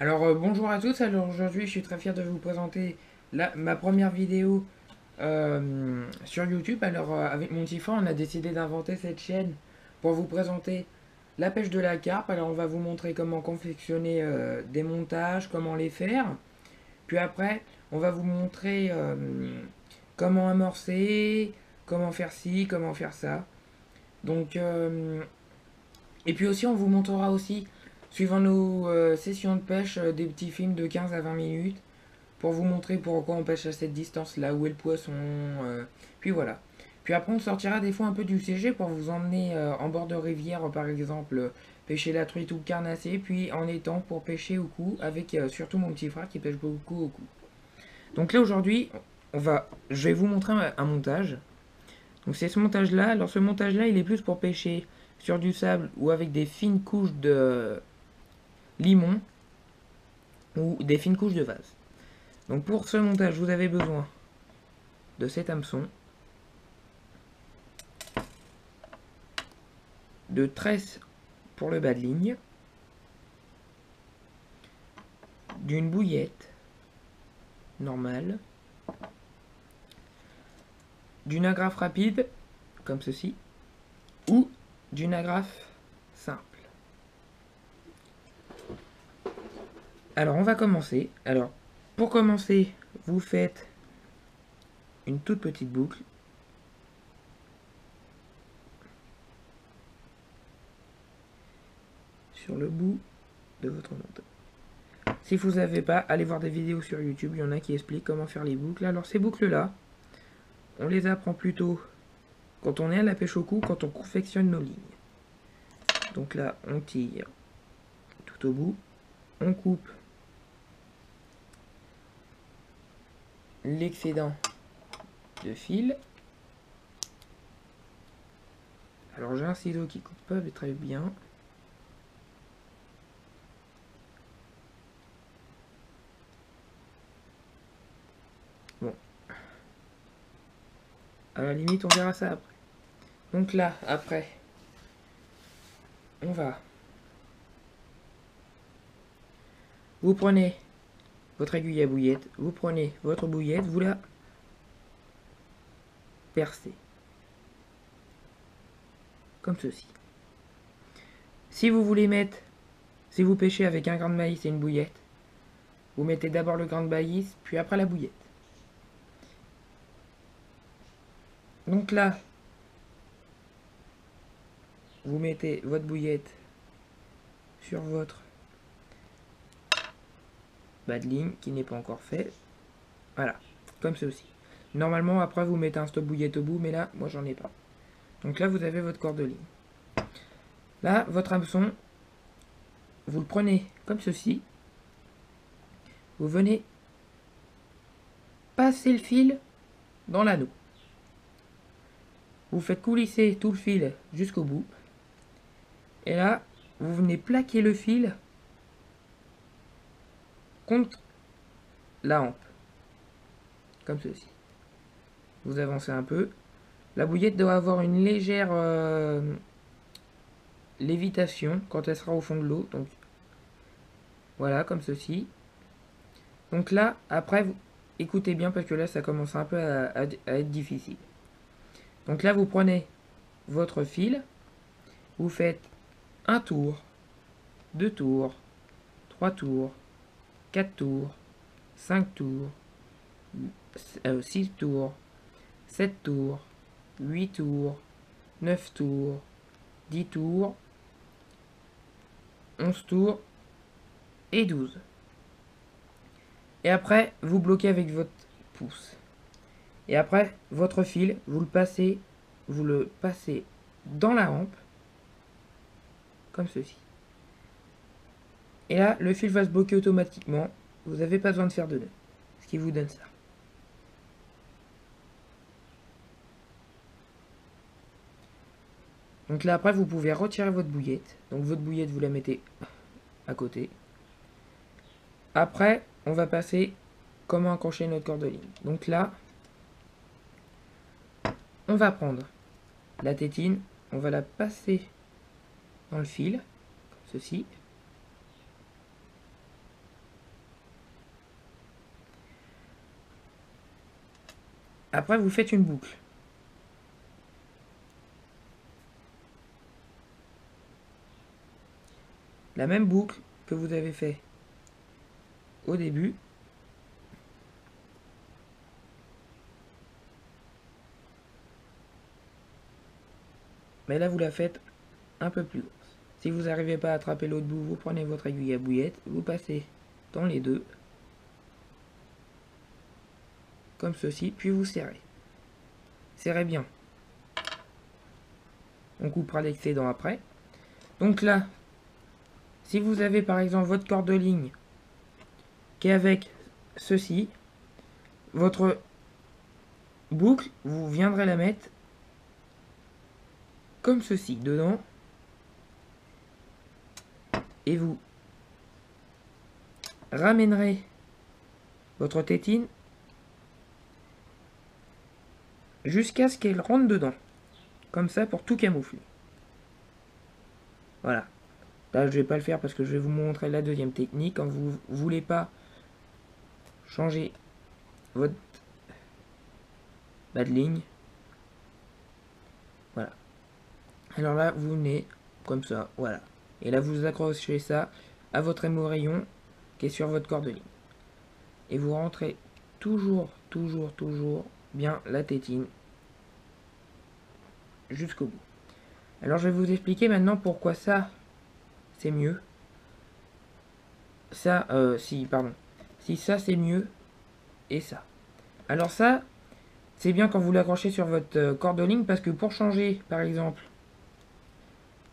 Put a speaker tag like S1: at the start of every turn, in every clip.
S1: Alors bonjour à tous, alors aujourd'hui je suis très fier de vous présenter ma première vidéo sur YouTube. Alors avec mon petit frère on a décidé d'inventer cette chaîne pour vous présenter la pêche de la carpe. Alors on va vous montrer comment confectionner des montages, comment les faire. Puis après on va vous montrer comment amorcer, comment faire ci, comment faire ça. Donc et puis aussi, on vous montrera aussi, suivant nos sessions de pêche, des petits films de 15 à 20 minutes pour vous montrer pourquoi on pêche à cette distance-là, où est le poisson. Puis voilà. Puis après, on sortira des fois un peu du CG pour vous emmener en bord de rivière, par exemple, pêcher la truite ou le carnassier, puis en étang pour pêcher au cou, avec surtout mon petit frère qui pêche beaucoup au cou. Donc là, aujourd'hui, je vais vous montrer un montage. Donc c'est ce montage-là. Alors ce montage-là, il est plus pour pêcher sur du sable ou avec des fines couches de limon ou des fines couches de vase. Donc pour ce montage, vous avez besoin de cet hameçon, de tresse pour le bas de ligne, d'une bouillette normale, d'une agrafe rapide, comme ceci, ou d'une agrafe simple. Alors on va commencer. Alors pour commencer, vous faites une toute petite boucle. Sur le bout de votre montage. Si vous n'avez pas, allez voir des vidéos sur YouTube, il y en a qui expliquent comment faire les boucles. Alors ces boucles-là, on les apprend plutôt quand on est à la pêche au cou, quand on confectionne nos lignes. Donc là, on tire tout au bout, on coupe l'excédent de fil. Alors j'ai un ciseau qui coupe pas très bien. Bon. À la limite, on verra ça après. Donc là, après, on va... Vous prenez votre aiguille à bouillette, vous prenez votre bouillette, vous la percez. Comme ceci. Si vous voulez mettre, si vous pêchez avec un grain de maïs et une bouillette, vous mettez d'abord le grain de maïs, puis après la bouillette. Donc là, vous mettez votre bouillette sur votre bas de ligne qui n'est pas encore fait. Voilà, comme ceci. Normalement, après, vous mettez un stop bouillette au bout, mais là, moi, j'en ai pas. Donc là, vous avez votre corde de ligne. Là, votre hameçon, vous le prenez comme ceci. Vous venez passer le fil dans l'anneau. Vous faites coulisser tout le fil jusqu'au bout. Et là, vous venez plaquer le fil contre la hampe. Comme ceci. Vous avancez un peu. La bouillette doit avoir une légère lévitation quand elle sera au fond de l'eau. Donc voilà, comme ceci. Donc là, après, écoutez bien parce que là, ça commence un peu à être difficile. Donc là, vous prenez votre fil, vous faites un tour, 2 tours, 3 tours, 4 tours, 5 tours, 6 tours, 7 tours, 8 tours, 9 tours, 10 tours, 11 tours et 12. Et après, vous bloquez avec votre pouce. Et après, votre fil, vous le passez dans la hampe, comme ceci. Et là, le fil va se bloquer automatiquement. Vous n'avez pas besoin de faire de nœud. Ce qui vous donne ça. Donc là, après, vous pouvez retirer votre bouillette. Donc votre bouillette, vous la mettez à côté. Après, on va passer comment accrocher notre corde de ligne. Donc là, on va prendre la tétine, on va la passer dans le fil, comme ceci. Après, vous faites une boucle. La même boucle que vous avez fait au début. Mais là, vous la faites un peu plus grosse. Si vous n'arrivez pas à attraper l'autre bout, vous prenez votre aiguille à bouillette, vous passez dans les deux, comme ceci, puis vous serrez. Serrez bien. On coupera l'excédent après. Donc là, si vous avez par exemple votre corde de ligne qui est avec ceci, votre boucle, vous viendrez la mettre comme ceci dedans, et vous ramènerez votre tétine jusqu'à ce qu'elle rentre dedans, comme ça pour tout camoufler. Voilà. Là, je vais pas le faire parce que je vais vous montrer la deuxième technique. Quand vous voulez pas changer votre bas de ligne, voilà. Alors là, vous venez comme ça, voilà. Et là, vous accrochez ça à votre émorayon qui est sur votre corde de ligne. Et vous rentrez toujours bien la tétine jusqu'au bout. Alors, je vais vous expliquer maintenant pourquoi ça, c'est mieux. Ça, si ça, c'est mieux, et ça. Alors ça, c'est bien quand vous l'accrochez sur votre corde de ligne, parce que pour changer, par exemple,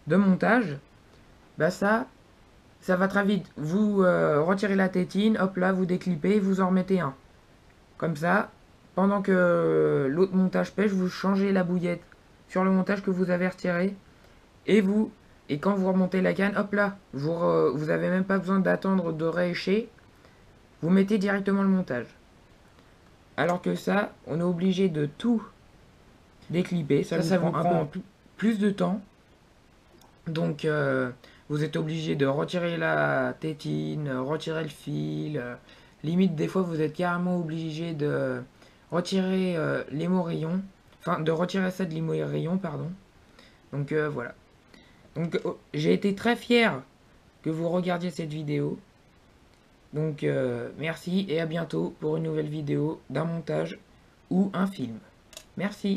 S1: de montage, bah ça va très vite. Vous retirez la tétine, hop là, vous déclipez, vous en remettez un. Comme ça, pendant que l'autre montage pêche, vous changez la bouillette sur le montage que vous avez retiré. Et quand vous remontez la canne, hop là, vous avez même pas besoin d'attendre de réécher. Vous mettez directement le montage. Alors que ça, on est obligé de tout déclipper. Ça vous prend un peu plus de temps. Donc, vous êtes obligé de retirer la tétine, retirer le fil. Limite, des fois, vous êtes carrément obligé de retirer l'émorayon. Enfin, de retirer ça de l'émorayon, pardon. Donc, voilà. Donc, j'ai été très fier que vous regardiez cette vidéo. Donc, merci et à bientôt pour une nouvelle vidéo d'un montage ou un film. Merci.